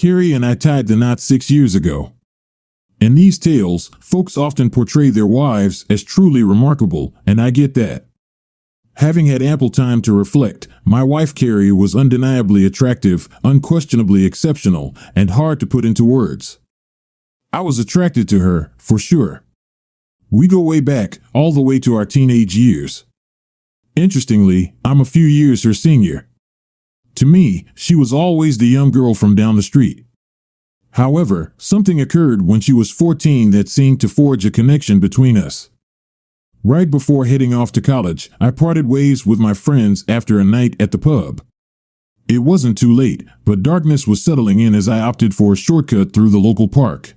Carrie and I tied the knot 6 years ago. In these tales, folks often portray their wives as truly remarkable, and I get that. Having had ample time to reflect, my wife Carrie was undeniably attractive, unquestionably exceptional, and hard to put into words. I was attracted to her, for sure. We go way back, all the way to our teenage years. Interestingly, I'm a few years her senior. To me, she was always the young girl from down the street. However, something occurred when she was 14 that seemed to forge a connection between us. Right before heading off to college, I parted ways with my friends after a night at the pub. It wasn't too late, but darkness was settling in as I opted for a shortcut through the local park.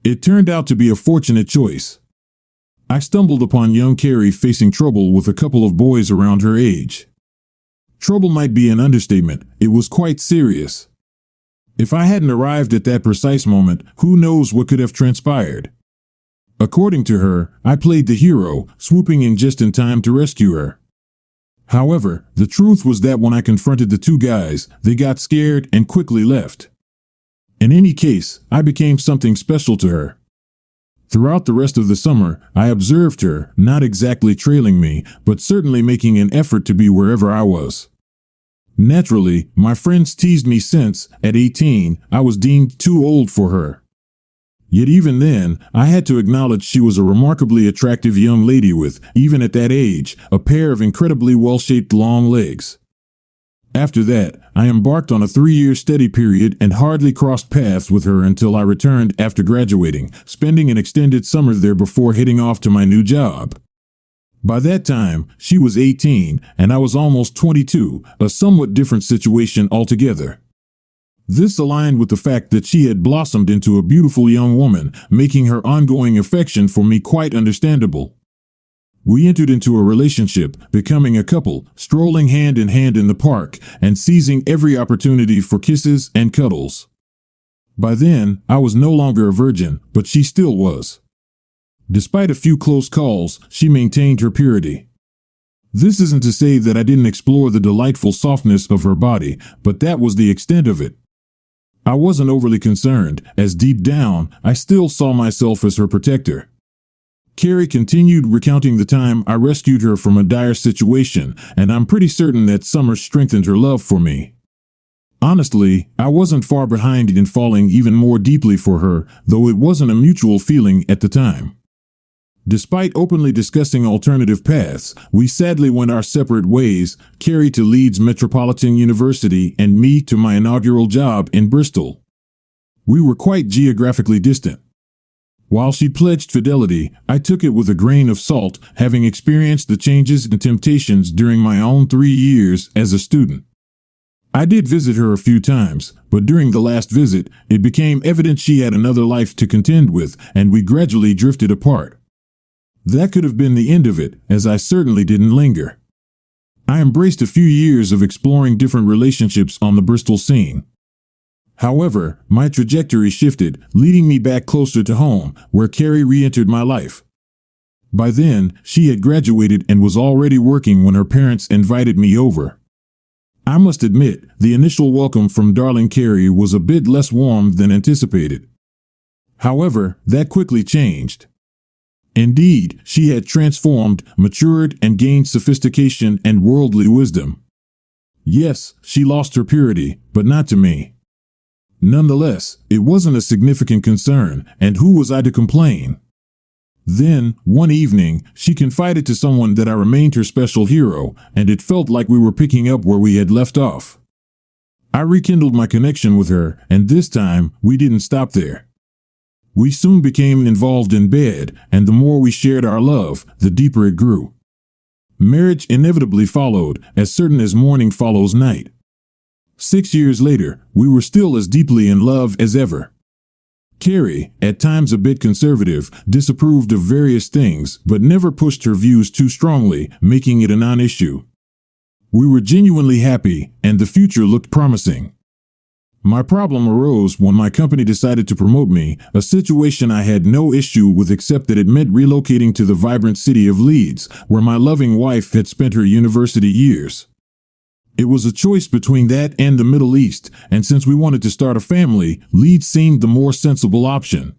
It turned out to be a fortunate choice. I stumbled upon young Carrie facing trouble with a couple of boys around her age. Trouble might be an understatement, it was quite serious. If I hadn't arrived at that precise moment, who knows what could have transpired. According to her, I played the hero, swooping in just in time to rescue her. However, the truth was that when I confronted the two guys, they got scared and quickly left. In any case, I became something special to her. Throughout the rest of the summer, I observed her, not exactly trailing me, but certainly making an effort to be wherever I was. Naturally, my friends teased me since, at 18, I was deemed too old for her. Yet even then, I had to acknowledge she was a remarkably attractive young lady with, even at that age, a pair of incredibly well-shaped long legs. After that, I embarked on a 3-year steady period and hardly crossed paths with her until I returned after graduating, spending an extended summer there before heading off to my new job. By that time, she was 18, and I was almost 22, a somewhat different situation altogether. This aligned with the fact that she had blossomed into a beautiful young woman, making her ongoing affection for me quite understandable. We entered into a relationship, becoming a couple, strolling hand in hand in the park, and seizing every opportunity for kisses and cuddles. By then, I was no longer a virgin, but she still was. Despite a few close calls, she maintained her purity. This isn't to say that I didn't explore the delightful softness of her body, but that was the extent of it. I wasn't overly concerned, as deep down, I still saw myself as her protector. Carrie continued recounting the time I rescued her from a dire situation, and I'm pretty certain that summer strengthened her love for me. Honestly, I wasn't far behind in falling even more deeply for her, though it wasn't a mutual feeling at the time. Despite openly discussing alternative paths, we sadly went our separate ways, Carrie to Leeds Metropolitan University and me to my inaugural job in Bristol. We were quite geographically distant. While she pledged fidelity, I took it with a grain of salt, having experienced the changes and temptations during my own 3 years as a student. I did visit her a few times, but during the last visit, it became evident she had another life to contend with, and we gradually drifted apart. That could have been the end of it, as I certainly didn't linger. I embraced a few years of exploring different relationships on the Bristol scene. However, my trajectory shifted, leading me back closer to home, where Carrie re-entered my life. By then, she had graduated and was already working when her parents invited me over. I must admit, the initial welcome from darling Carrie was a bit less warm than anticipated. However, that quickly changed. Indeed, she had transformed, matured, and gained sophistication and worldly wisdom. Yes, she lost her purity, but not to me. Nonetheless, it wasn't a significant concern, and who was I to complain? Then, one evening, she confided to someone that I remained her special hero, and it felt like we were picking up where we had left off. I rekindled my connection with her, and this time, we didn't stop there. We soon became involved in bed, and the more we shared our love, the deeper it grew. Marriage inevitably followed, as certain as morning follows night. 6 years later, we were still as deeply in love as ever. Carrie, at times a bit conservative, disapproved of various things, but never pushed her views too strongly, making it a non-issue. We were genuinely happy, and the future looked promising. My problem arose when my company decided to promote me, a situation I had no issue with except that it meant relocating to the vibrant city of Leeds, where my loving wife had spent her university years. It was a choice between that and the Middle East, and since we wanted to start a family, Leeds seemed the more sensible option.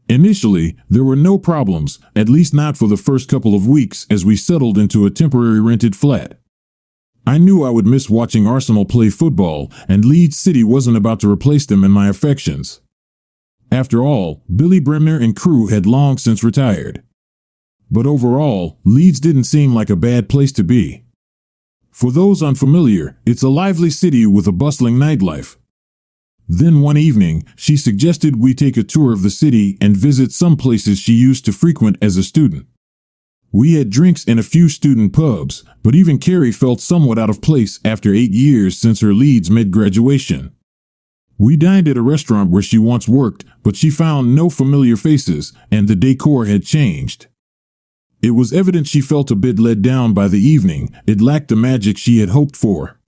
Initially, there were no problems, at least not for the first couple of weeks as we settled into a temporary rented flat. I knew I would miss watching Arsenal play football, and Leeds City wasn't about to replace them in my affections. After all, Billy Bremner and crew had long since retired. But overall, Leeds didn't seem like a bad place to be. For those unfamiliar, it's a lively city with a bustling nightlife. Then one evening, she suggested we take a tour of the city and visit some places she used to frequent as a student. We had drinks in a few student pubs, but even Carrie felt somewhat out of place after 8 years since her Leeds mid-graduation. We dined at a restaurant where she once worked, but she found no familiar faces, and the decor had changed. It was evident she felt a bit let down by the evening. It lacked the magic she had hoped for.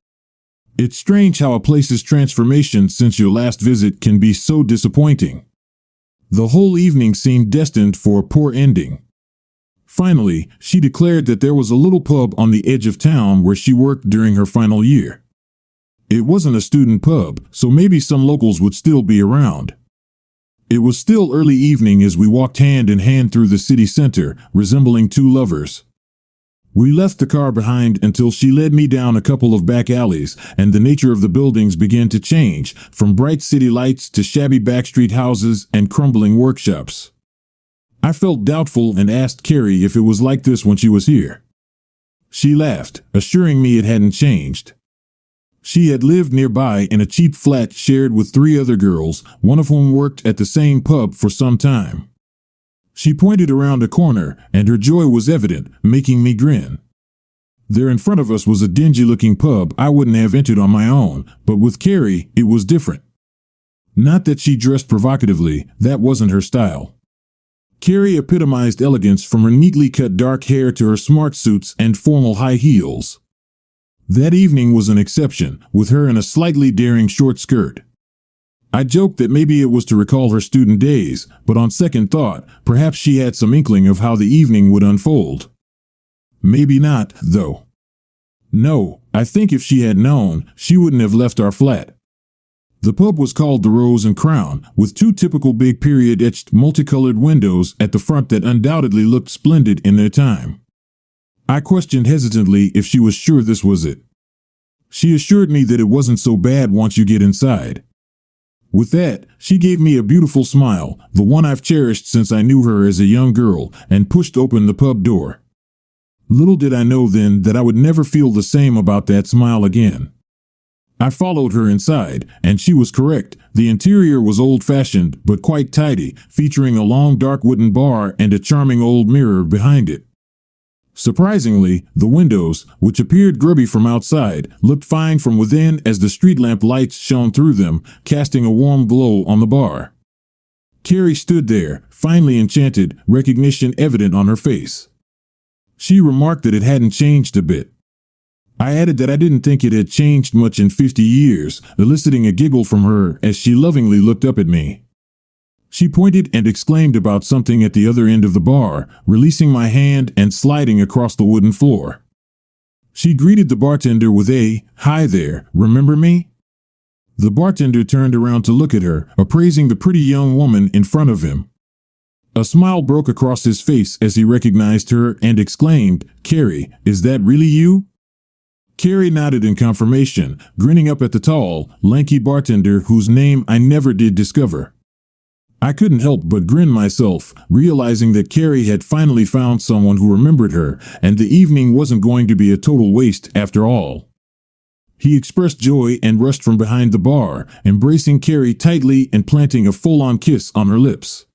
It's strange how a place's transformation since your last visit can be so disappointing. The whole evening seemed destined for a poor ending. Finally, she declared that there was a little pub on the edge of town where she worked during her final year. It wasn't a student pub, so maybe some locals would still be around. It was still early evening as we walked hand in hand through the city center, resembling two lovers. We left the car behind until she led me down a couple of back alleys, and the nature of the buildings began to change, from bright city lights to shabby backstreet houses and crumbling workshops. I felt doubtful and asked Carrie if it was like this when she was here. She laughed, assuring me it hadn't changed. She had lived nearby in a cheap flat shared with 3 other girls, one of whom worked at the same pub for some time. She pointed around a corner, and her joy was evident, making me grin. There in front of us was a dingy-looking pub I wouldn't have entered on my own, but with Carrie, it was different. Not that she dressed provocatively, that wasn't her style. Carrie epitomized elegance from her neatly cut dark hair to her smart suits and formal high heels. That evening was an exception, with her in a slightly daring short skirt. I joked that maybe it was to recall her student days, but on second thought, perhaps she had some inkling of how the evening would unfold. Maybe not, though. No, I think if she had known, she wouldn't have left our flat. The pub was called the Rose and Crown, with 2 typical big period-etched multicolored windows at the front that undoubtedly looked splendid in their time. I questioned hesitantly if she was sure this was it. She assured me that it wasn't so bad once you get inside. With that, she gave me a beautiful smile, the one I've cherished since I knew her as a young girl, and pushed open the pub door. Little did I know then that I would never feel the same about that smile again. I followed her inside, and she was correct. The interior was old-fashioned, but quite tidy, featuring a long dark wooden bar and a charming old mirror behind it. Surprisingly, the windows, which appeared grubby from outside, looked fine from within as the street lamp lights shone through them, casting a warm glow on the bar. Carrie stood there, finely enchanted, recognition evident on her face. She remarked that it hadn't changed a bit. I added that I didn't think it had changed much in 50 years, eliciting a giggle from her as she lovingly looked up at me. She pointed and exclaimed about something at the other end of the bar, releasing my hand and sliding across the wooden floor. She greeted the bartender with a, "Hi there, remember me?" The bartender turned around to look at her, appraising the pretty young woman in front of him. A smile broke across his face as he recognized her and exclaimed, "Carrie, is that really you?" Carrie nodded in confirmation, grinning up at the tall, lanky bartender whose name I never did discover. I couldn't help but grin myself, realizing that Carrie had finally found someone who remembered her, and the evening wasn't going to be a total waste after all. He expressed joy and rushed from behind the bar, embracing Carrie tightly and planting a full-on kiss on her lips.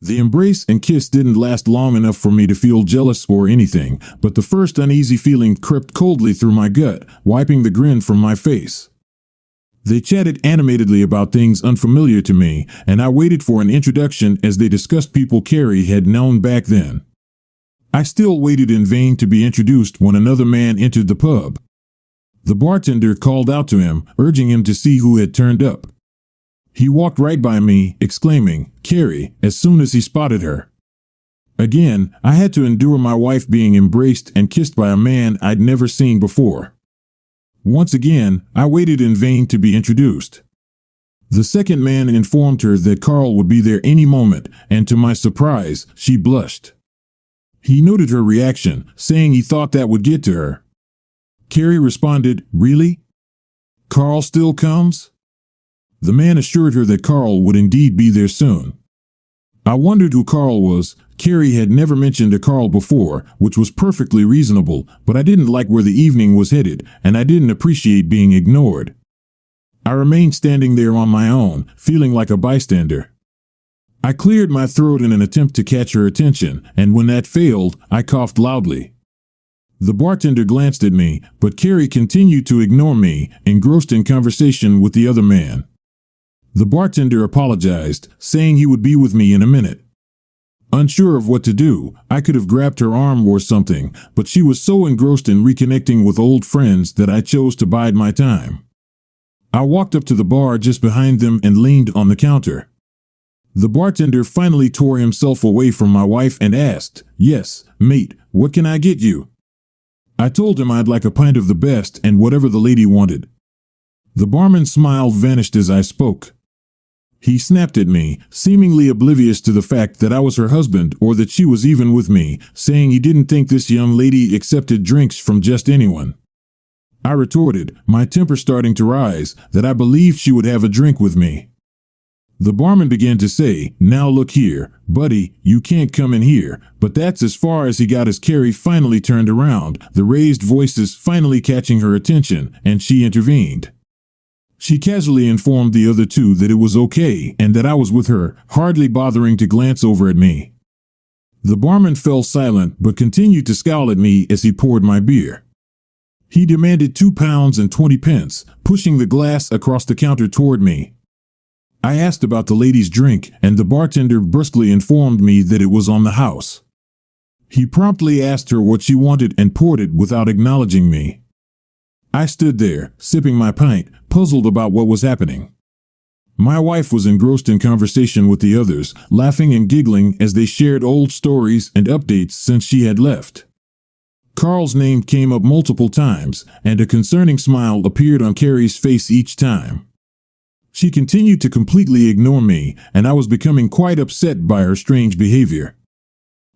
The embrace and kiss didn't last long enough for me to feel jealous or anything, but the first uneasy feeling crept coldly through my gut, wiping the grin from my face. They chatted animatedly about things unfamiliar to me, and I waited for an introduction as they discussed people Carrie had known back then. I still waited in vain to be introduced when another man entered the pub. The bartender called out to him, urging him to see who had turned up. He walked right by me, exclaiming, "Carrie," as soon as he spotted her. Again, I had to endure my wife being embraced and kissed by a man I'd never seen before. Once again, I waited in vain to be introduced. The second man informed her that Carl would be there any moment, and to my surprise, she blushed. He noted her reaction, saying he thought that would get to her. Carrie responded, "Really? Carl still comes?" The man assured her that Carl would indeed be there soon. I wondered who Carl was. Carrie had never mentioned a Carl before, which was perfectly reasonable, but I didn't like where the evening was headed, and I didn't appreciate being ignored. I remained standing there on my own, feeling like a bystander. I cleared my throat in an attempt to catch her attention, and when that failed, I coughed loudly. The bartender glanced at me, but Carrie continued to ignore me, engrossed in conversation with the other man. The bartender apologized, saying he would be with me in a minute. Unsure of what to do, I could have grabbed her arm or something, but she was so engrossed in reconnecting with old friends that I chose to bide my time. I walked up to the bar just behind them and leaned on the counter. The bartender finally tore himself away from my wife and asked, "Yes, mate, what can I get you?" I told him I'd like a pint of the best and whatever the lady wanted. The barman's smile vanished as I spoke. He snapped at me, seemingly oblivious to the fact that I was her husband or that she was even with me, saying he didn't think this young lady accepted drinks from just anyone. I retorted, my temper starting to rise, that I believed she would have a drink with me. The barman began to say, "Now look here, buddy, you can't come in here," but that's as far as he got as Carrie finally turned around, the raised voices finally catching her attention, and she intervened. She casually informed the other two that it was okay and that I was with her, hardly bothering to glance over at me. The barman fell silent but continued to scowl at me as he poured my beer. He demanded £2.20, pushing the glass across the counter toward me. I asked about the lady's drink, and the bartender brusquely informed me that it was on the house. He promptly asked her what she wanted and poured it without acknowledging me. I stood there, sipping my pint, puzzled about what was happening. My wife was engrossed in conversation with the others, laughing and giggling as they shared old stories and updates since she had left. Carl's name came up multiple times, and a concerning smile appeared on Carrie's face each time. She continued to completely ignore me, and I was becoming quite upset by her strange behavior.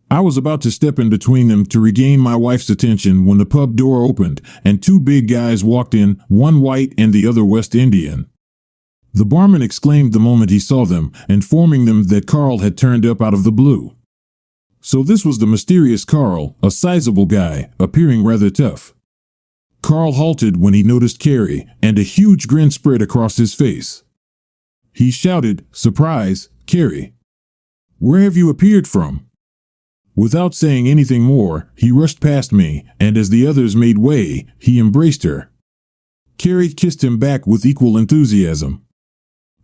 I was about to step in between them to regain my wife's attention when the pub door opened, and two big guys walked in, one white and the other West Indian. The barman exclaimed the moment he saw them, informing them that Carl had turned up out of the blue. So this was the mysterious Carl, a sizable guy, appearing rather tough. Carl halted when he noticed Carrie, and a huge grin spread across his face. He shouted, "Surprise, Carrie! Where have you appeared from?" Without saying anything more, he rushed past me, and as the others made way, he embraced her. Carrie kissed him back with equal enthusiasm.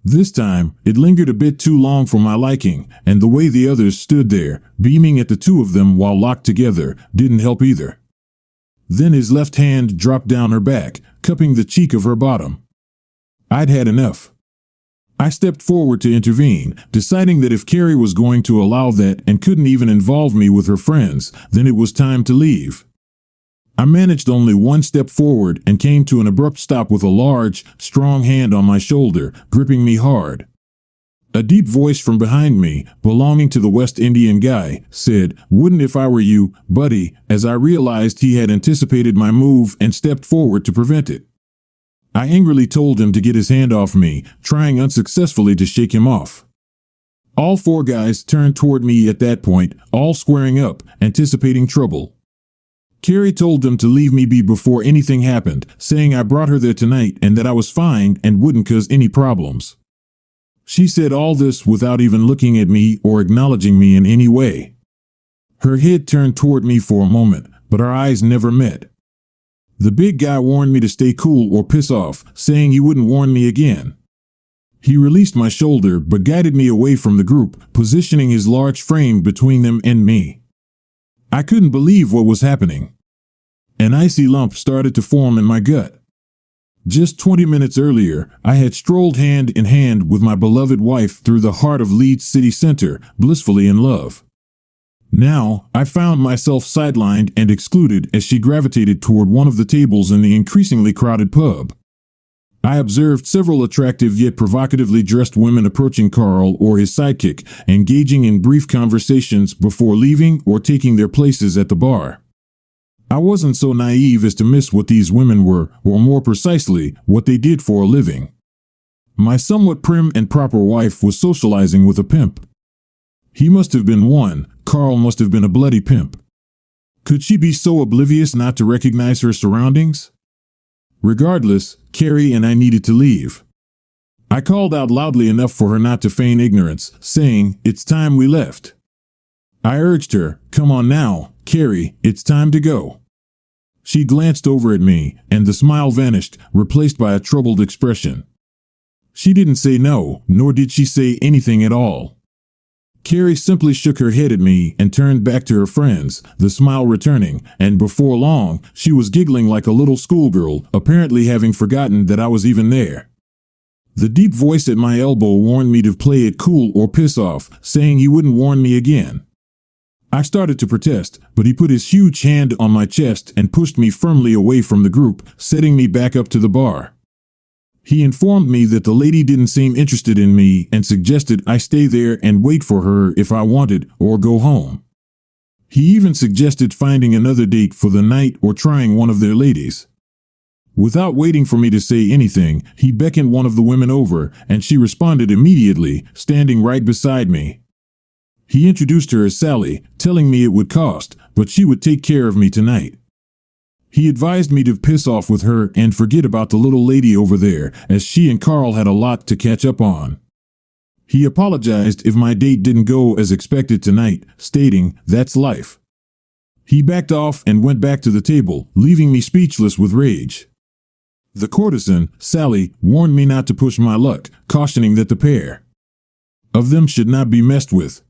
This time, it lingered a bit too long for my liking, and the way the others stood there, beaming at the two of them while locked together, didn't help either. Then his left hand dropped down her back, cupping the cheek of her bottom. I'd had enough. I stepped forward to intervene, deciding that if Carrie was going to allow that and couldn't even involve me with her friends, then it was time to leave. I managed only one step forward and came to an abrupt stop with a large, strong hand on my shoulder, gripping me hard. A deep voice from behind me, belonging to the West Indian guy, said, "Wouldn't if I were you, buddy," as I realized he had anticipated my move and stepped forward to prevent it. I angrily told him to get his hand off me, trying unsuccessfully to shake him off. All four guys turned toward me at that point, all squaring up, anticipating trouble. Carrie told them to leave me be before anything happened, saying I brought her there tonight and that I was fine and wouldn't cause any problems. She said all this without even looking at me or acknowledging me in any way. Her head turned toward me for a moment, but our eyes never met. The big guy warned me to stay cool or piss off, saying he wouldn't warn me again. He released my shoulder but guided me away from the group, positioning his large frame between them and me. I couldn't believe what was happening. An icy lump started to form in my gut. Just 20 minutes earlier, I had strolled hand in hand with my beloved wife through the heart of Leeds city center, blissfully in love. Now, I found myself sidelined and excluded as she gravitated toward one of the tables in the increasingly crowded pub. I observed several attractive yet provocatively dressed women approaching Carl or his sidekick, engaging in brief conversations before leaving or taking their places at the bar. I wasn't so naive as to miss what these women were, or more precisely, what they did for a living. My somewhat prim and proper wife was socializing with a pimp. He must have been one. Carl must have been a bloody pimp. Could she be so oblivious not to recognize her surroundings? Regardless, Carrie and I needed to leave. I called out loudly enough for her not to feign ignorance, saying, "It's time we left." I urged her, "Come on now, Carrie, it's time to go." She glanced over at me, and the smile vanished, replaced by a troubled expression. She didn't say no, nor did she say anything at all. Carrie simply shook her head at me and turned back to her friends, the smile returning, and before long, she was giggling like a little schoolgirl, apparently having forgotten that I was even there. The deep voice at my elbow warned me to play it cool or piss off, saying he wouldn't warn me again. I started to protest, but he put his huge hand on my chest and pushed me firmly away from the group, setting me back up to the bar. He informed me that the lady didn't seem interested in me and suggested I stay there and wait for her if I wanted, or go home. He even suggested finding another date for the night or trying one of their ladies. Without waiting for me to say anything, he beckoned one of the women over, and she responded immediately, standing right beside me. He introduced her as Sally, telling me it would cost, but she would take care of me tonight. He advised me to piss off with her and forget about the little lady over there, as she and Carl had a lot to catch up on. He apologized if my date didn't go as expected tonight, stating, "That's life." He backed off and went back to the table, leaving me speechless with rage. The courtesan, Sally, warned me not to push my luck, cautioning that the pair of them should not be messed with.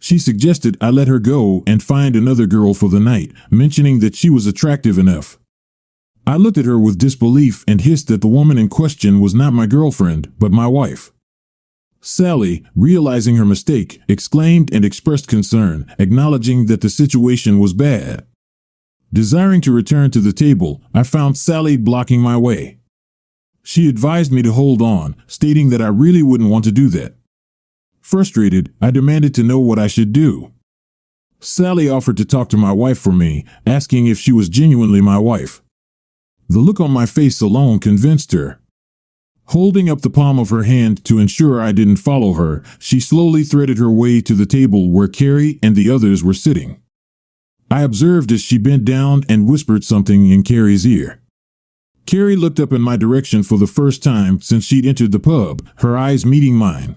She suggested I let her go and find another girl for the night, mentioning that she was attractive enough. I looked at her with disbelief and hissed that the woman in question was not my girlfriend, but my wife. Sally, realizing her mistake, exclaimed and expressed concern, acknowledging that the situation was bad. Desiring to return to the table, I found Sally blocking my way. She advised me to hold on, stating that I really wouldn't want to do that. Frustrated, I demanded to know what I should do. Sally offered to talk to my wife for me, asking if she was genuinely my wife. The look on my face alone convinced her. Holding up the palm of her hand to ensure I didn't follow her, she slowly threaded her way to the table where Carrie and the others were sitting. I observed as she bent down and whispered something in Carrie's ear. Carrie looked up in my direction for the first time since she'd entered the pub, her eyes meeting mine.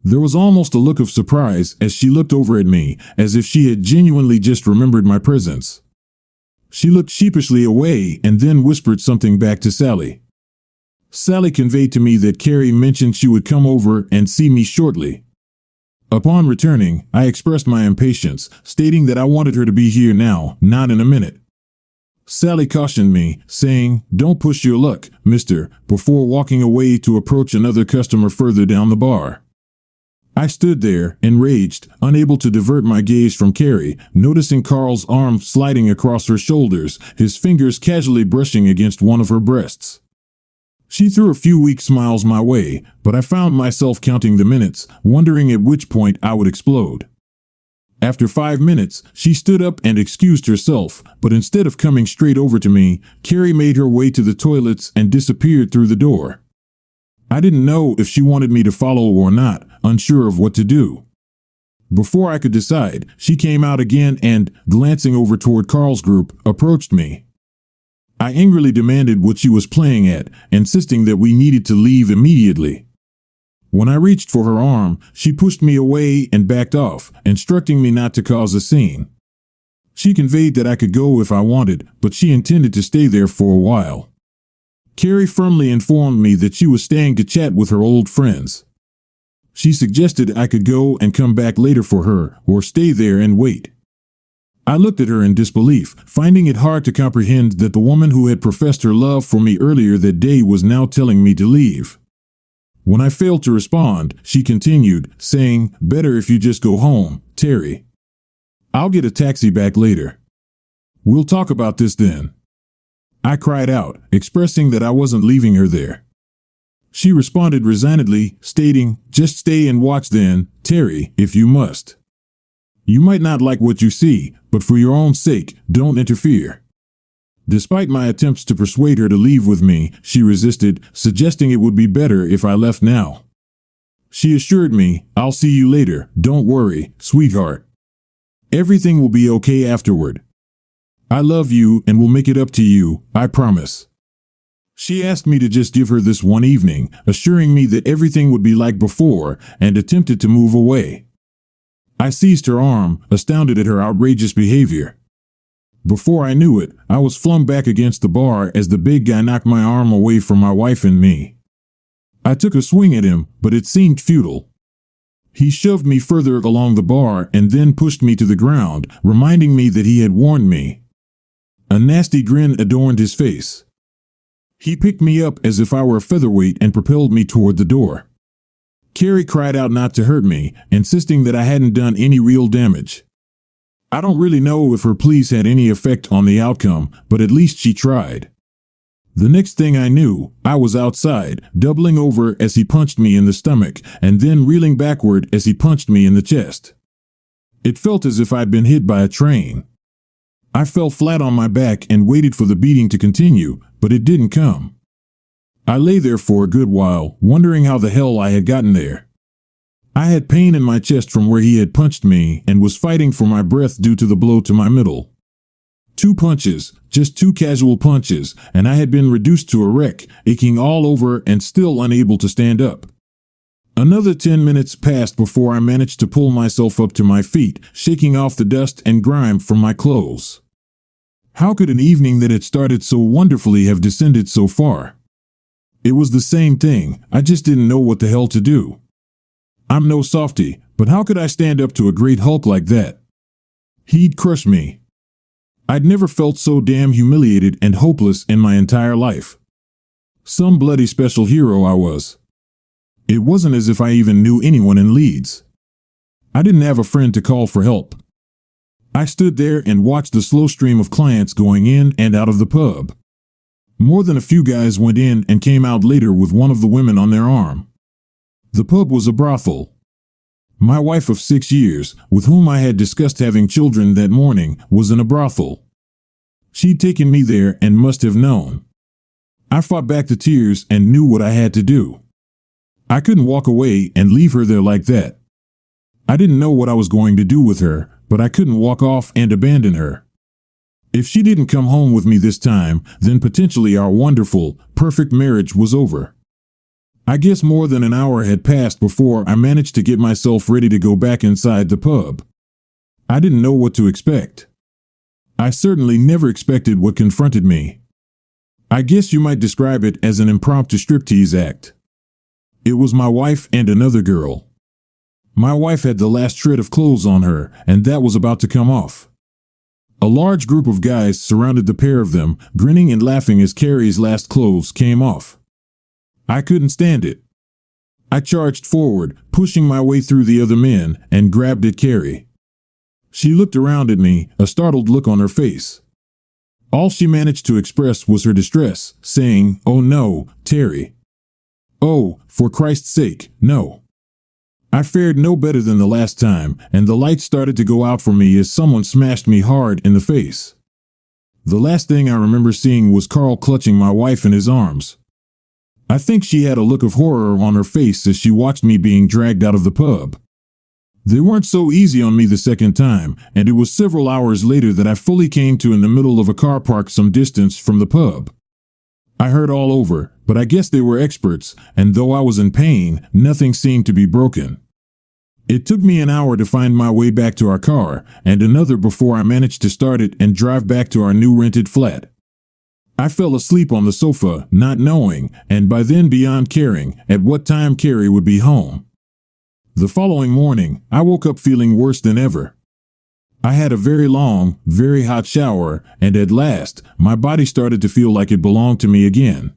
There was almost a look of surprise as she looked over at me, as if she had genuinely just remembered my presence. She looked sheepishly away and then whispered something back to Sally. Sally conveyed to me that Carrie mentioned she would come over and see me shortly. Upon returning, I expressed my impatience, stating that I wanted her to be here now, not in a minute. Sally cautioned me, saying, "Don't push your luck, mister," before walking away to approach another customer further down the bar. I stood there, enraged, unable to divert my gaze from Carrie, noticing Carl's arm sliding across her shoulders, his fingers casually brushing against one of her breasts. She threw a few weak smiles my way, but I found myself counting the minutes, wondering at which point I would explode. After 5 minutes, she stood up and excused herself, but instead of coming straight over to me, Carrie made her way to the toilets and disappeared through the door. I didn't know if she wanted me to follow or not, unsure of what to do. Before I could decide, she came out again and, glancing over toward Carl's group, approached me. I angrily demanded what she was playing at, insisting that we needed to leave immediately. When I reached for her arm, she pushed me away and backed off, instructing me not to cause a scene. She conveyed that I could go if I wanted, but she intended to stay there for a while. Carrie firmly informed me that she was staying to chat with her old friends. She suggested I could go and come back later for her, or stay there and wait. I looked at her in disbelief, finding it hard to comprehend that the woman who had professed her love for me earlier that day was now telling me to leave. When I failed to respond, she continued, saying, "Better if you just go home, Terry." I'll get a taxi back later. We'll talk about this then. I cried out, expressing that I wasn't leaving her there. She responded resignedly, stating, "Just stay and watch then, Terry, if you must. You might not like what you see, but for your own sake, don't interfere." Despite my attempts to persuade her to leave with me, she resisted, suggesting it would be better if I left now. She assured me, "I'll see you later, don't worry, sweetheart. Everything will be okay afterward. I love you and will make it up to you, I promise." She asked me to just give her this one evening, assuring me that everything would be like before, and attempted to move away. I seized her arm, astounded at her outrageous behavior. Before I knew it, I was flung back against the bar as the big guy knocked my arm away from my wife and me. I took a swing at him, but it seemed futile. He shoved me further along the bar and then pushed me to the ground, reminding me that he had warned me. A nasty grin adorned his face. He picked me up as if I were a featherweight and propelled me toward the door. Carrie cried out not to hurt me, insisting that I hadn't done any real damage. I don't really know if her pleas had any effect on the outcome, but at least she tried. The next thing I knew, I was outside, doubling over as he punched me in the stomach, and then reeling backward as he punched me in the chest. It felt as if I'd been hit by a train. I fell flat on my back and waited for the beating to continue, but it didn't come. I lay there for a good while, wondering how the hell I had gotten there. I had pain in my chest from where he had punched me and was fighting for my breath due to the blow to my middle. 2 punches, just 2 casual punches, and I had been reduced to a wreck, aching all over and still unable to stand up. Another 10 minutes passed before I managed to pull myself up to my feet, shaking off the dust and grime from my clothes. How could an evening that had started so wonderfully have descended so far? It was the same thing, I just didn't know what the hell to do. I'm no softy, but how could I stand up to a great Hulk like that? He'd crush me. I'd never felt so damn humiliated and hopeless in my entire life. Some bloody special hero I was. It wasn't as if I even knew anyone in Leeds. I didn't have a friend to call for help. I stood there and watched the slow stream of clients going in and out of the pub. More than a few guys went in and came out later with one of the women on their arm. The pub was a brothel. My wife of 6 years, with whom I had discussed having children that morning, was in a brothel. She'd taken me there and must have known. I fought back the tears and knew what I had to do. I couldn't walk away and leave her there like that. I didn't know what I was going to do with her, but I couldn't walk off and abandon her. If she didn't come home with me this time, then potentially our wonderful, perfect marriage was over. I guess more than an hour had passed before I managed to get myself ready to go back inside the pub. I didn't know what to expect. I certainly never expected what confronted me. I guess you might describe it as an impromptu striptease act. It was my wife and another girl. My wife had the last shred of clothes on her, and that was about to come off. A large group of guys surrounded the pair of them, grinning and laughing as Carrie's last clothes came off. I couldn't stand it. I charged forward, pushing my way through the other men, and grabbed at Carrie. She looked around at me, a startled look on her face. All she managed to express was her distress, saying, "Oh no, Terry. Oh, for Christ's sake, no." I fared no better than the last time, and the lights started to go out for me as someone smashed me hard in the face. The last thing I remember seeing was Carl clutching my wife in his arms. I think she had a look of horror on her face as she watched me being dragged out of the pub. They weren't so easy on me the second time, and it was several hours later that I fully came to in the middle of a car park some distance from the pub. I heard all over, but I guess they were experts, and though I was in pain, nothing seemed to be broken. It took me an hour to find my way back to our car, and another before I managed to start it and drive back to our new rented flat. I fell asleep on the sofa, not knowing, and by then beyond caring, at what time Carrie would be home. The following morning, I woke up feeling worse than ever. I had a very long, very hot shower, and at last, my body started to feel like it belonged to me again.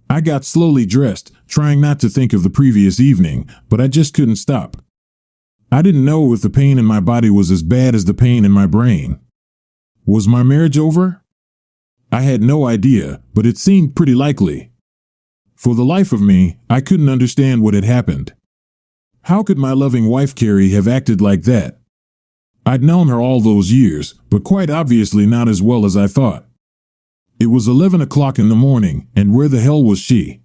I got slowly dressed, trying not to think of the previous evening, but I just couldn't stop. I didn't know if the pain in my body was as bad as the pain in my brain. Was my marriage over? I had no idea, but it seemed pretty likely. For the life of me, I couldn't understand what had happened. How could my loving wife Carrie have acted like that? I'd known her all those years, but quite obviously not as well as I thought. It was 11 o'clock in the morning, and where the hell was she?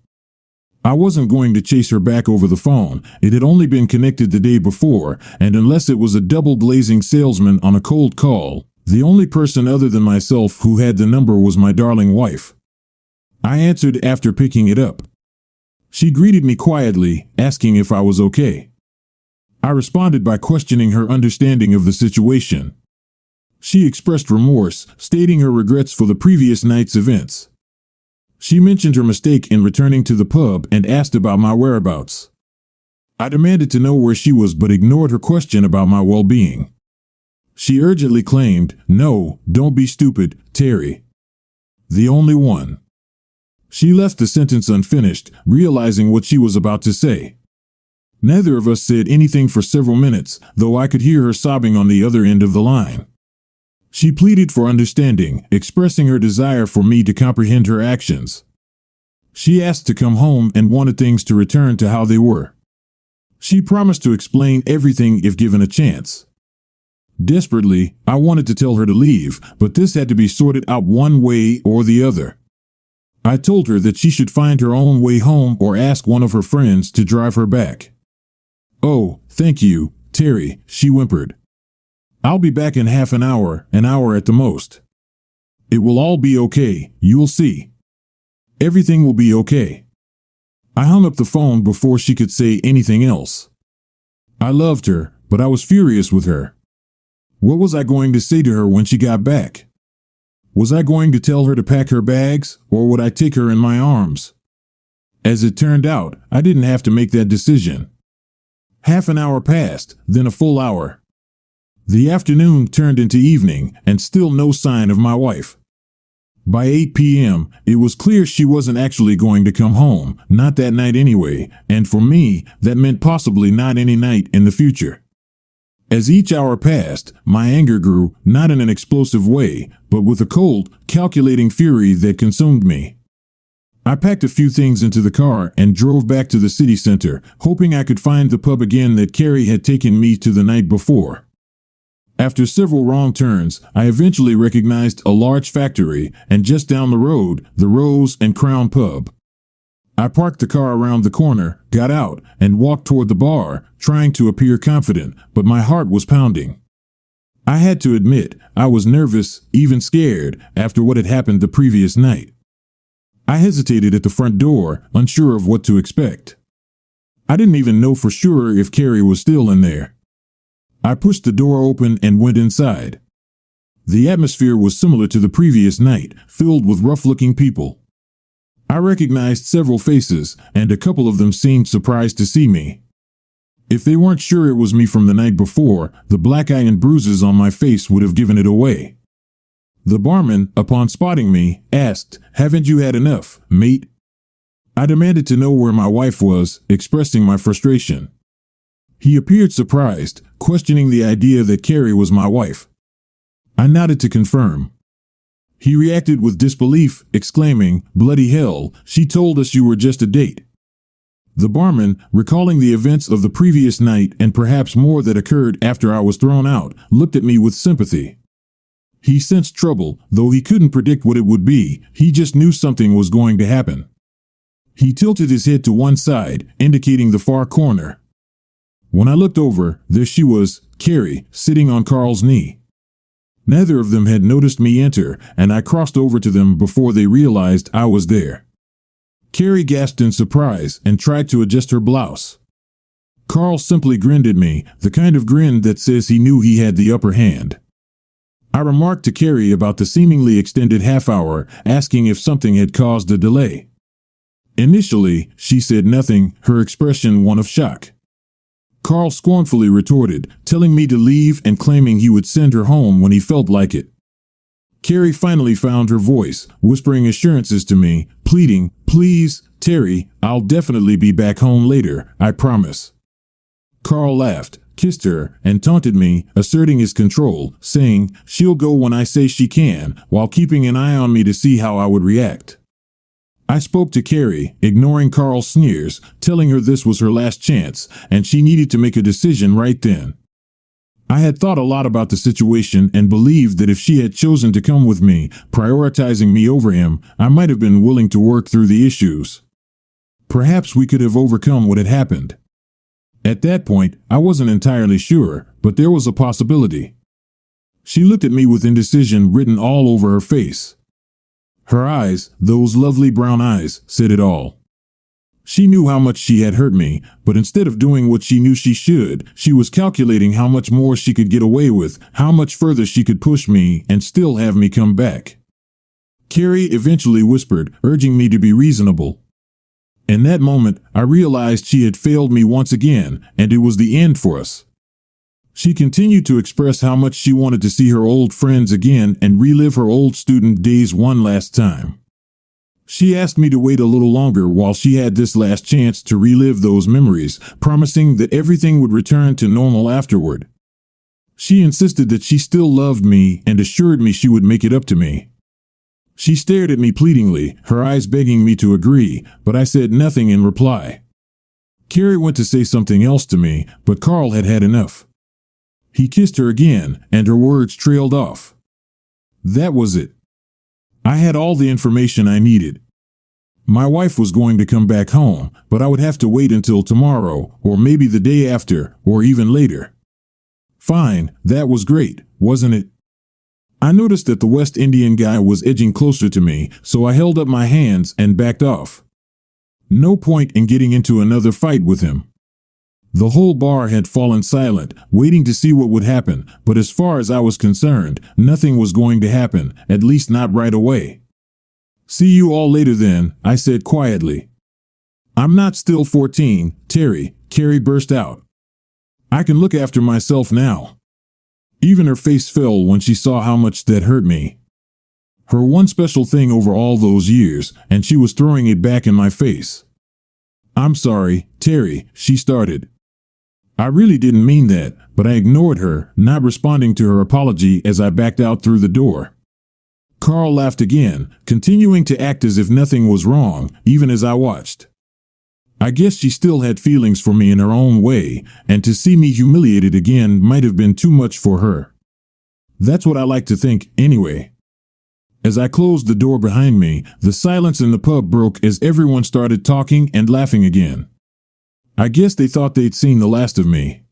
I wasn't going to chase her back over the phone. It had only been connected the day before, and unless it was a double-glazing salesman on a cold call, the only person other than myself who had the number was my darling wife. I answered after picking it up. She greeted me quietly, asking if I was okay. I responded by questioning her understanding of the situation. She expressed remorse, stating her regrets for the previous night's events. She mentioned her mistake in returning to the pub and asked about my whereabouts. I demanded to know where she was but ignored her question about my well-being. She urgently claimed, "No, don't be stupid, Terry. The only one." She left the sentence unfinished, realizing what she was about to say. Neither of us said anything for several minutes, though I could hear her sobbing on the other end of the line. She pleaded for understanding, expressing her desire for me to comprehend her actions. She asked to come home and wanted things to return to how they were. She promised to explain everything if given a chance. Desperately, I wanted to tell her to leave, but this had to be sorted out one way or the other. I told her that she should find her own way home or ask one of her friends to drive her back. "Oh, thank you, Terry," she whimpered. "I'll be back in half an hour at the most. It will all be okay, you'll see. Everything will be okay." I hung up the phone before she could say anything else. I loved her, but I was furious with her. What was I going to say to her when she got back? Was I going to tell her to pack her bags, or would I take her in my arms? As it turned out, I didn't have to make that decision. Half an hour passed, then a full hour. The afternoon turned into evening, and still no sign of my wife. By 8 p.m., it was clear she wasn't actually going to come home, not that night anyway, and for me, that meant possibly not any night in the future. As each hour passed, my anger grew, not in an explosive way, but with a cold, calculating fury that consumed me. I packed a few things into the car and drove back to the city center, hoping I could find the pub again that Carrie had taken me to the night before. After several wrong turns, I eventually recognized a large factory, and just down the road, the Rose and Crown pub. I parked the car around the corner, got out, and walked toward the bar, trying to appear confident, but my heart was pounding. I had to admit, I was nervous, even scared, after what had happened the previous night. I hesitated at the front door, unsure of what to expect. I didn't even know for sure if Carrie was still in there. I pushed the door open and went inside. The atmosphere was similar to the previous night, filled with rough-looking people. I recognized several faces, and a couple of them seemed surprised to see me. If they weren't sure it was me from the night before, the black eye and bruises on my face would have given it away. The barman, upon spotting me, asked, "Haven't you had enough, mate?" I demanded to know where my wife was, expressing my frustration. He appeared surprised, questioning the idea that Carrie was my wife. I nodded to confirm. He reacted with disbelief, exclaiming, "Bloody hell, she told us you were just a date." The barman, recalling the events of the previous night and perhaps more that occurred after I was thrown out, looked at me with sympathy. He sensed trouble, though he couldn't predict what it would be, he just knew something was going to happen. He tilted his head to one side, indicating the far corner. When I looked over, there she was, Carrie, sitting on Carl's knee. Neither of them had noticed me enter, and I crossed over to them before they realized I was there. Carrie gasped in surprise and tried to adjust her blouse. Carl simply grinned at me, the kind of grin that says he knew he had the upper hand. I remarked to Carrie about the seemingly extended half hour, asking if something had caused a delay. Initially, she said nothing, her expression one of shock. Carl scornfully retorted, telling me to leave and claiming he would send her home when he felt like it. Carrie finally found her voice, whispering assurances to me, pleading, "Please, Terry, I'll definitely be back home later, I promise." Carl laughed, kissed her, and taunted me, asserting his control, saying, "She'll go when I say she can," while keeping an eye on me to see how I would react. I spoke to Carrie, ignoring Carl's sneers, telling her this was her last chance, and she needed to make a decision right then. I had thought a lot about the situation and believed that if she had chosen to come with me, prioritizing me over him, I might have been willing to work through the issues. Perhaps we could have overcome what had happened. At that point, I wasn't entirely sure, but there was a possibility. She looked at me with indecision written all over her face. Her eyes, those lovely brown eyes, said it all. She knew how much she had hurt me, but instead of doing what she knew she should, she was calculating how much more she could get away with, how much further she could push me and still have me come back. Carrie eventually whispered, urging me to be reasonable. In that moment, I realized she had failed me once again, and it was the end for us. She continued to express how much she wanted to see her old friends again and relive her old student days one last time. She asked me to wait a little longer while she had this last chance to relive those memories, promising that everything would return to normal afterward. She insisted that she still loved me and assured me she would make it up to me. She stared at me pleadingly, her eyes begging me to agree, but I said nothing in reply. Carrie went to say something else to me, but Carl had had enough. He kissed her again, and her words trailed off. That was it. I had all the information I needed. My wife was going to come back home, but I would have to wait until tomorrow, or maybe the day after, or even later. Fine, that was great, wasn't it? I noticed that the West Indian guy was edging closer to me, so I held up my hands and backed off. No point in getting into another fight with him. The whole bar had fallen silent, waiting to see what would happen, but as far as I was concerned, nothing was going to happen, at least not right away. "See you all later then," I said quietly. "I'm not still 14, Terry," Carrie burst out. "I can look after myself now." Even her face fell when she saw how much that hurt me. Her one special thing over all those years, and she was throwing it back in my face. "I'm sorry, Terry," she started. I really didn't mean that, but I ignored her, not responding to her apology as I backed out through the door. Carl laughed again, continuing to act as if nothing was wrong, even as I watched. I guess she still had feelings for me in her own way, and to see me humiliated again might have been too much for her. That's what I like to think, anyway. As I closed the door behind me, the silence in the pub broke as everyone started talking and laughing again. I guess they thought they'd seen the last of me.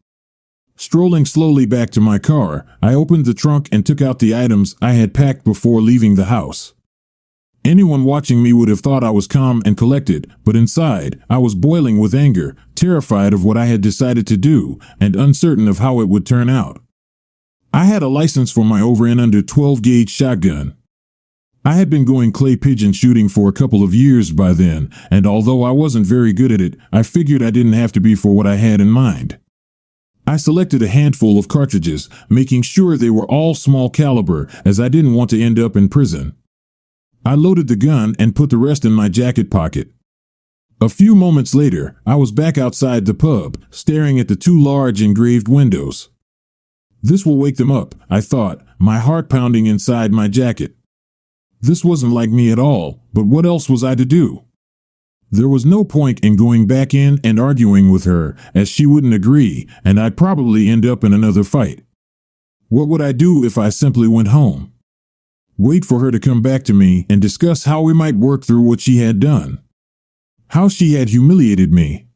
Strolling slowly back to my car, I opened the trunk and took out the items I had packed before leaving the house. Anyone watching me would have thought I was calm and collected, but inside, I was boiling with anger, terrified of what I had decided to do, and uncertain of how it would turn out. I had a license for my over and under 12-gauge shotgun. I had been going clay pigeon shooting for a couple of years by then, and although I wasn't very good at it, I figured I didn't have to be for what I had in mind. I selected a handful of cartridges, making sure they were all small caliber, as I didn't want to end up in prison. I loaded the gun and put the rest in my jacket pocket. A few moments later, I was back outside the pub, staring at the two large engraved windows. This will wake them up, I thought, my heart pounding inside my jacket. This wasn't like me at all, but what else was I to do? There was no point in going back in and arguing with her, as she wouldn't agree, and I'd probably end up in another fight. What would I do if I simply went home? Wait for her to come back to me and discuss how we might work through what she had done. How she had humiliated me.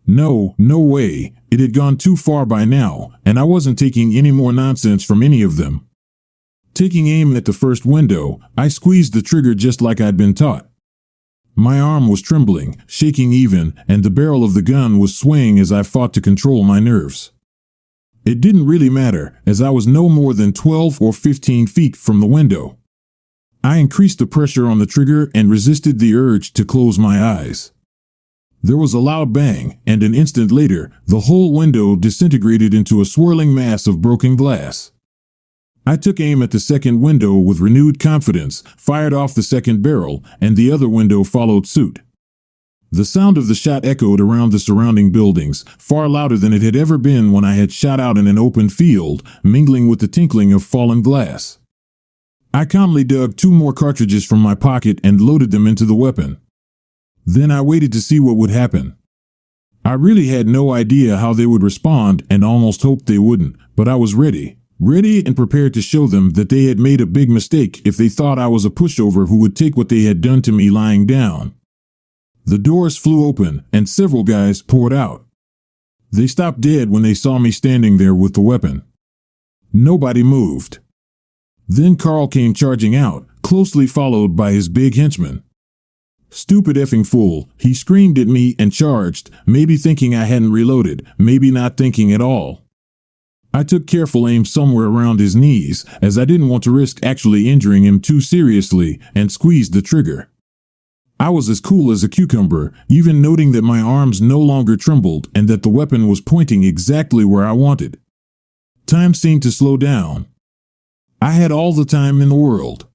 No way, it had gone too far by now, and I wasn't taking any more nonsense from any of them. Taking aim at the first window, I squeezed the trigger just like I'd been taught. My arm was trembling, shaking even, and the barrel of the gun was swaying as I fought to control my nerves. It didn't really matter, as I was no more than 12 or 15 feet from the window. I increased the pressure on the trigger and resisted the urge to close my eyes. There was a loud bang, and an instant later, the whole window disintegrated into a swirling mass of broken glass. I took aim at the second window with renewed confidence, fired off the second barrel, and the other window followed suit. The sound of the shot echoed around the surrounding buildings, far louder than it had ever been when I had shot out in an open field, mingling with the tinkling of fallen glass. I calmly dug 2 more cartridges from my pocket and loaded them into the weapon. Then I waited to see what would happen. I really had no idea how they would respond and almost hoped they wouldn't, but I was ready and prepared to show them that they had made a big mistake if they thought I was a pushover who would take what they had done to me lying down. The doors flew open and several guys poured out. They stopped dead when they saw me standing there with the weapon. Nobody moved. Then Carl came charging out, closely followed by his big henchman. "Stupid effing fool," he screamed at me and charged, maybe thinking I hadn't reloaded, maybe not thinking at all. I took careful aim somewhere around his knees, as I didn't want to risk actually injuring him too seriously, and squeezed the trigger. I was as cool as a cucumber, even noting that my arms no longer trembled and that the weapon was pointing exactly where I wanted. Time seemed to slow down. I had all the time in the world.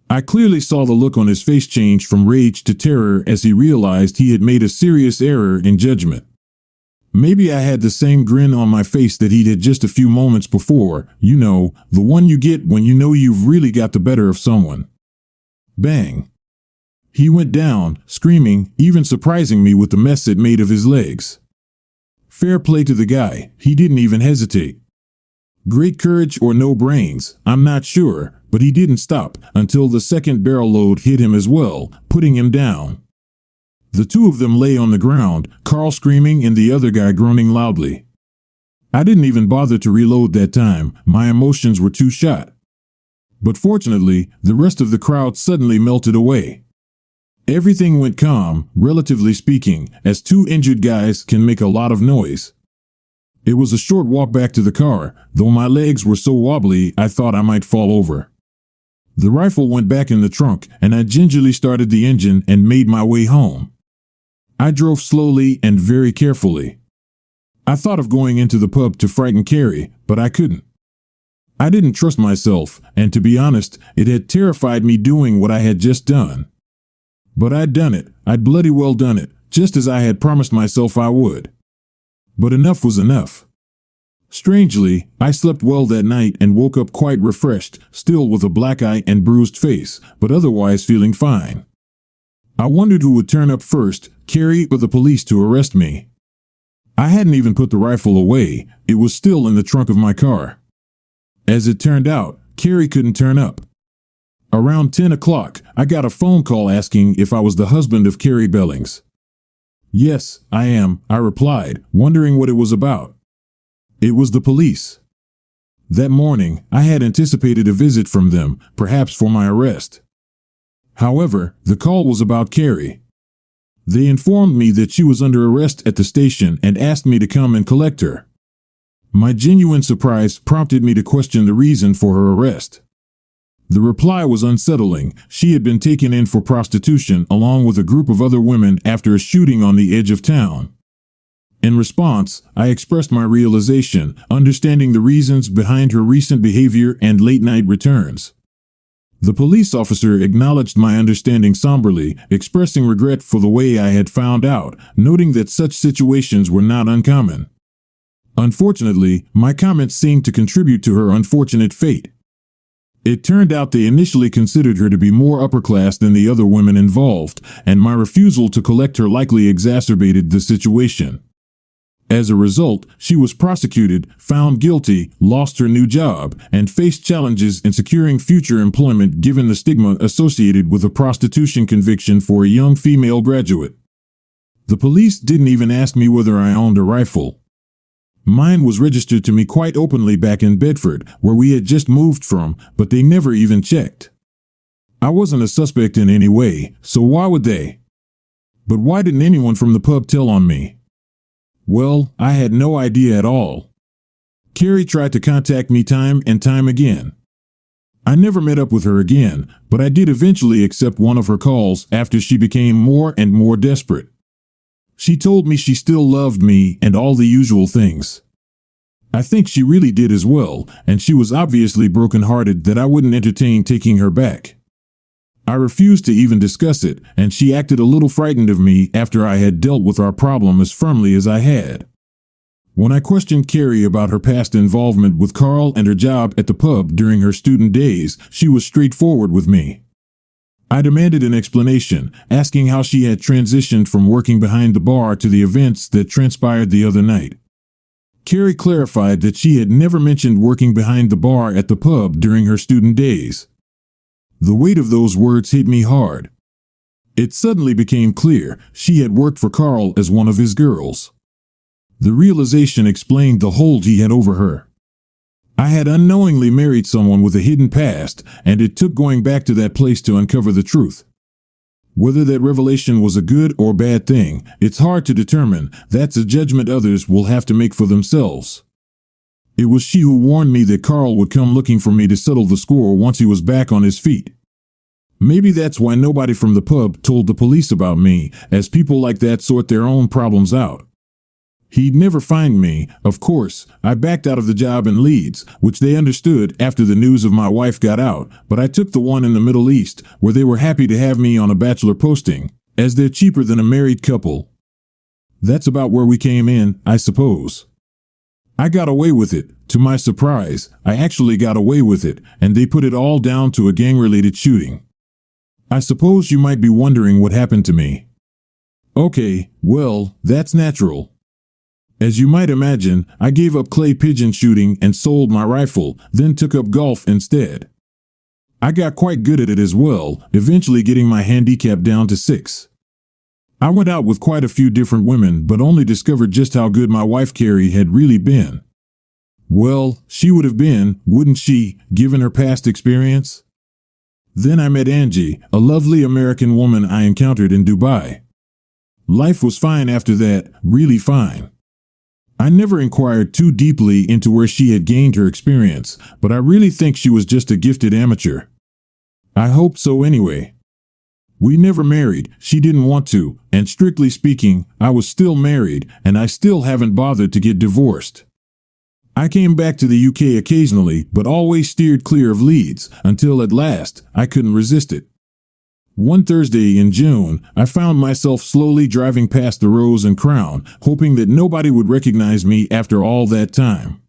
I clearly saw the look on his face change from rage to terror as he realized he had made a serious error in judgment. Maybe I had the same grin on my face that he'd had just a few moments before, you know, the one you get when you know you've really got the better of someone. Bang. He went down, screaming, even surprising me with the mess it made of his legs. Fair play to the guy, he didn't even hesitate. Great courage or no brains, I'm not sure, but he didn't stop until the second barrel load hit him as well, putting him down. The 2 of them lay on the ground, Carl screaming and the other guy groaning loudly. I didn't even bother to reload that time, my emotions were too shot. But fortunately, the rest of the crowd suddenly melted away. Everything went calm, relatively speaking, as 2 injured guys can make a lot of noise. It was a short walk back to the car, though my legs were so wobbly I thought I might fall over. The rifle went back in the trunk, and I gingerly started the engine and made my way home. I drove slowly and very carefully. I thought of going into the pub to frighten Carrie, but I couldn't. I didn't trust myself, and to be honest, it had terrified me doing what I had just done. But I'd done it, I'd bloody well done it, just as I had promised myself I would. But enough was enough. Strangely, I slept well that night and woke up quite refreshed, still with a black eye and bruised face, but otherwise feeling fine. I wondered who would turn up first, Carrie or the police, to arrest me. I hadn't even put the rifle away, it was still in the trunk of my car. As it turned out, Carrie couldn't turn up. Around 10 o'clock, I got a phone call asking if I was the husband of Carrie Bellings. "Yes, I am," I replied, wondering what it was about. It was the police. That morning, I had anticipated a visit from them, perhaps for my arrest. However, the call was about Carrie. They informed me that she was under arrest at the station and asked me to come and collect her. My genuine surprise prompted me to question the reason for her arrest. The reply was unsettling. She had been taken in for prostitution along with a group of other women after a shooting on the edge of town. In response, I expressed my realization, understanding the reasons behind her recent behavior and late-night returns. The police officer acknowledged my understanding somberly, expressing regret for the way I had found out, noting that such situations were not uncommon. Unfortunately, my comments seemed to contribute to her unfortunate fate. It turned out they initially considered her to be more upper class than the other women involved, and my refusal to collect her likely exacerbated the situation. As a result, she was prosecuted, found guilty, lost her new job, and faced challenges in securing future employment given the stigma associated with a prostitution conviction for a young female graduate. The police didn't even ask me whether I owned a rifle. Mine was registered to me quite openly back in Bedford, where we had just moved from, but they never even checked. I wasn't a suspect in any way, so why would they? But why didn't anyone from the pub tell on me? Well, I had no idea at all. Carrie tried to contact me time and time again. I never met up with her again, but I did eventually accept one of her calls after she became more and more desperate. She told me she still loved me and all the usual things. I think she really did as well, and she was obviously broken-hearted that I wouldn't entertain taking her back. I refused to even discuss it, and she acted a little frightened of me after I had dealt with our problem as firmly as I had. When I questioned Carrie about her past involvement with Carl and her job at the pub during her student days, she was straightforward with me. I demanded an explanation, asking how she had transitioned from working behind the bar to the events that transpired the other night. Carrie clarified that she had never mentioned working behind the bar at the pub during her student days. The weight of those words hit me hard. It suddenly became clear she had worked for Carl as one of his girls. The realization explained the hold he had over her. I had unknowingly married someone with a hidden past, and it took going back to that place to uncover the truth. Whether that revelation was a good or bad thing, it's hard to determine. That's a judgment others will have to make for themselves. It was she who warned me that Carl would come looking for me to settle the score once he was back on his feet. Maybe that's why nobody from the pub told the police about me, as people like that sort their own problems out. He'd never find me. Of course, I backed out of the job in Leeds, which they understood after the news of my wife got out, but I took the one in the Middle East, where they were happy to have me on a bachelor posting, as they're cheaper than a married couple. That's about where we came in, I suppose. I got away with it. To my surprise, I actually got away with it, and they put it all down to a gang-related shooting. I suppose you might be wondering what happened to me. Okay, well, that's natural. As you might imagine, I gave up clay pigeon shooting and sold my rifle, then took up golf instead. I got quite good at it as well, eventually getting my handicap down to 6. I went out with quite a few different women, but only discovered just how good my wife Carrie had really been. Well, she would have been, wouldn't she, given her past experience? Then I met Angie, a lovely American woman I encountered in Dubai. Life was fine after that, really fine. I never inquired too deeply into where she had gained her experience, but I really think she was just a gifted amateur. I hope so anyway. We never married, she didn't want to, and strictly speaking, I was still married, and I still haven't bothered to get divorced. I came back to the UK occasionally, but always steered clear of Leeds, until at last, I couldn't resist it. One Thursday in June, I found myself slowly driving past the Rose and Crown, hoping that nobody would recognize me after all that time.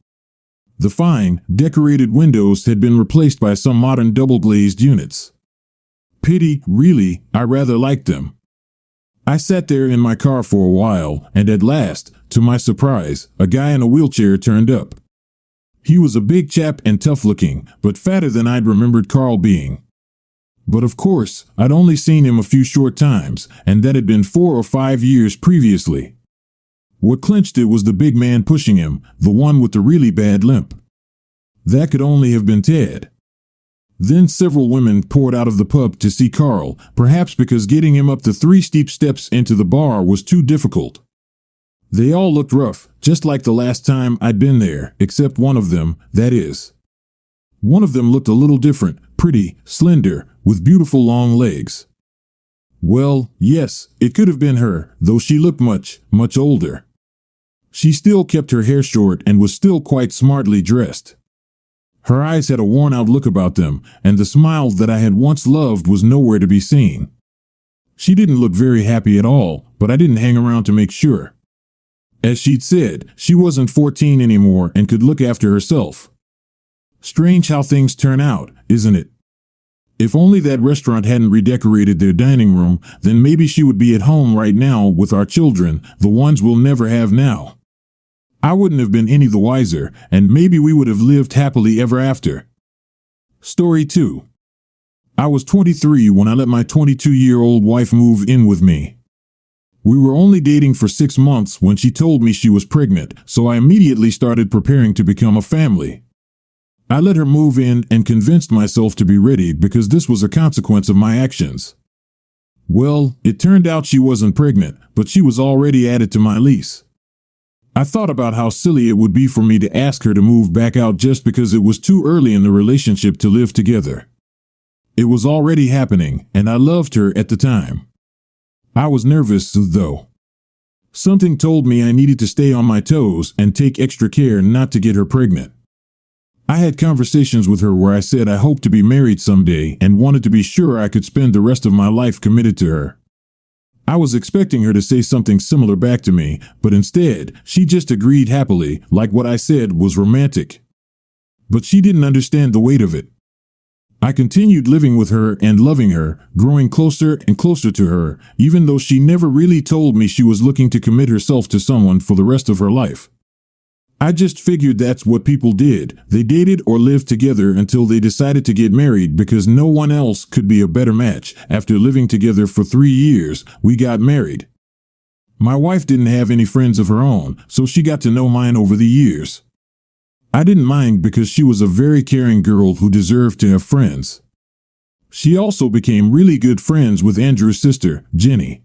The fine, decorated windows had been replaced by some modern double-glazed units. Pity, really, I rather liked them. I sat there in my car for a while, and at last, to my surprise, a guy in a wheelchair turned up. He was a big chap and tough-looking, but fatter than I'd remembered Carl being. But of course, I'd only seen him a few short times, and that had been 4 or 5 years previously. What clinched it was the big man pushing him, the one with the really bad limp. That could only have been Ted. Then several women poured out of the pub to see Carl, perhaps because getting him up the 3 steep steps into the bar was too difficult. They all looked rough, just like the last time I'd been there, except one of them, that is. One of them looked a little different, pretty, slender, with beautiful long legs. Well, yes, it could have been her, though she looked much, much older. She still kept her hair short and was still quite smartly dressed. Her eyes had a worn-out look about them, and the smile that I had once loved was nowhere to be seen. She didn't look very happy at all, but I didn't hang around to make sure. As she'd said, she wasn't 14 anymore and could look after herself. Strange how things turn out, isn't it? If only that restaurant hadn't redecorated their dining room, then maybe she would be at home right now with our children, the ones we'll never have now. I wouldn't have been any the wiser, and maybe we would have lived happily ever after. Story 2. I was 23 when I let my 22-year-old wife move in with me. We were only dating for 6 months when she told me she was pregnant, so I immediately started preparing to become a family. I let her move in and convinced myself to be ready because this was a consequence of my actions. Well, it turned out she wasn't pregnant, but she was already added to my lease. I thought about how silly it would be for me to ask her to move back out just because it was too early in the relationship to live together. It was already happening, and I loved her at the time. I was nervous, though. Something told me I needed to stay on my toes and take extra care not to get her pregnant. I had conversations with her where I said I hoped to be married someday and wanted to be sure I could spend the rest of my life committed to her. I was expecting her to say something similar back to me, but instead, she just agreed happily, like what I said was romantic. But she didn't understand the weight of it. I continued living with her and loving her, growing closer and closer to her, even though she never really told me she was looking to commit herself to someone for the rest of her life. I just figured that's what people did. They dated or lived together until they decided to get married because no one else could be a better match. After living together for 3 years, we got married. My wife didn't have any friends of her own, so she got to know mine over the years. I didn't mind because she was a very caring girl who deserved to have friends. She also became really good friends with Andrew's sister, Jenny.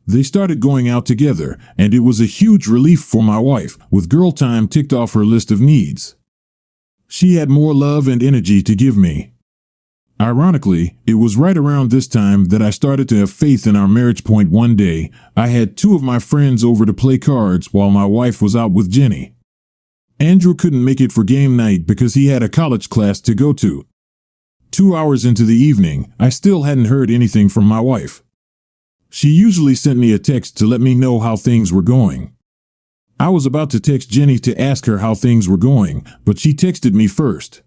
They started going out together, and it was a huge relief for my wife, with girl time ticked off her list of needs. She had more love and energy to give me. Ironically, it was right around this time that I started to have faith in our marriage. One day, I had 2 of my friends over to play cards while my wife was out with Jenny. Andrew couldn't make it for game night because he had a college class to go to. 2 hours into the evening, I still hadn't heard anything from my wife. She usually sent me a text to let me know how things were going. I was about to text Jenny to ask her how things were going, but she texted me first.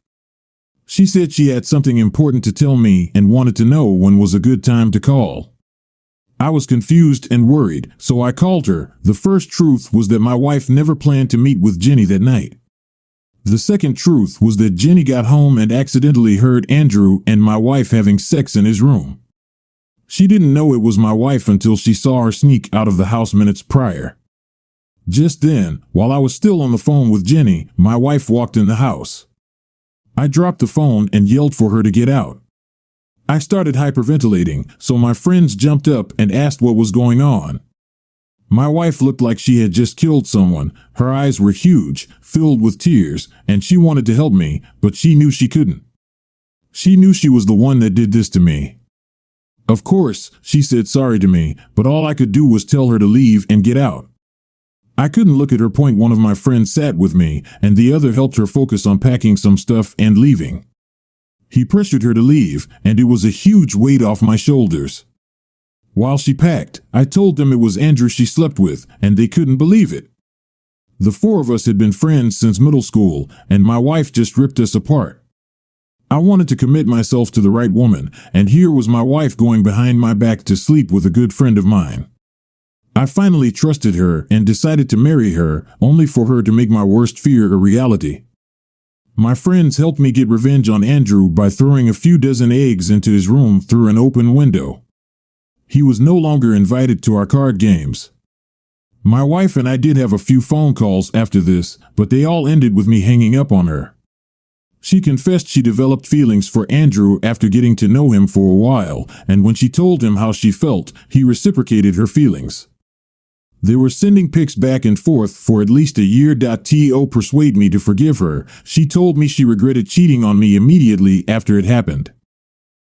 She said she had something important to tell me and wanted to know when was a good time to call. I was confused and worried, so I called her. The first truth was that my wife never planned to meet with Jenny that night. The second truth was that Jenny got home and accidentally heard Andrew and my wife having sex in his room. She didn't know it was my wife until she saw her sneak out of the house minutes prior. Just then, while I was still on the phone with Jenny, my wife walked in the house. I dropped the phone and yelled for her to get out. I started hyperventilating, so my friends jumped up and asked what was going on. My wife looked like she had just killed someone. Her eyes were huge, filled with tears, and she wanted to help me, but she knew she couldn't. She knew she was the one that did this to me. Of course, she said sorry to me, but all I could do was tell her to leave and get out. I couldn't look at her. One of my friends sat with me, and the other helped her focus on packing some stuff and leaving. He pressured her to leave, and it was a huge weight off my shoulders. While she packed, I told them it was Andrew she slept with, and they couldn't believe it. The 4 of us had been friends since middle school, and my wife just ripped us apart. I wanted to commit myself to the right woman, and here was my wife going behind my back to sleep with a good friend of mine. I finally trusted her and decided to marry her, only for her to make my worst fear a reality. My friends helped me get revenge on Andrew by throwing a few dozen eggs into his room through an open window. He was no longer invited to our card games. My wife and I did have a few phone calls after this, but they all ended with me hanging up on her. She confessed she developed feelings for Andrew after getting to know him for a while, and when she told him how she felt, he reciprocated her feelings. They were sending pics back and forth for at least a year. To persuade me to forgive her, she told me she regretted cheating on me immediately after it happened.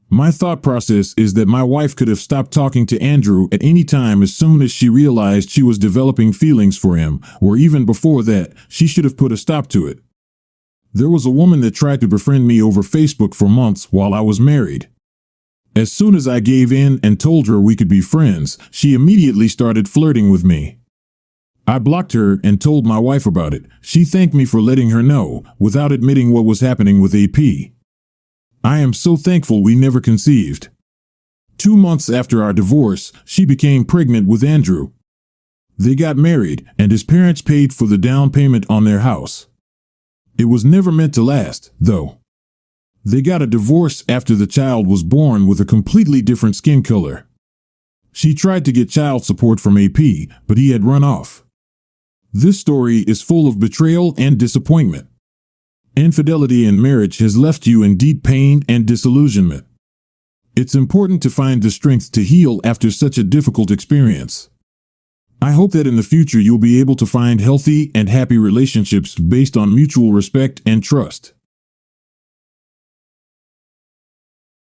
My thought process is that my wife could have stopped talking to Andrew at any time as soon as she realized she was developing feelings for him, or even before that, she should have put a stop to it. There was a woman that tried to befriend me over Facebook for months while I was married. As soon as I gave in and told her we could be friends, she immediately started flirting with me. I blocked her and told my wife about it. She thanked me for letting her know, without admitting what was happening with AP. I am so thankful we never conceived. 2 months after our divorce, she became pregnant with Andrew. They got married, and his parents paid for the down payment on their house. It was never meant to last, though. They got a divorce after the child was born with a completely different skin color. She tried to get child support from AP, but he had run off. This story is full of betrayal and disappointment. Infidelity in marriage has left you in deep pain and disillusionment. It's important to find the strength to heal after such a difficult experience. I hope that in the future you'll be able to find healthy and happy relationships based on mutual respect and trust.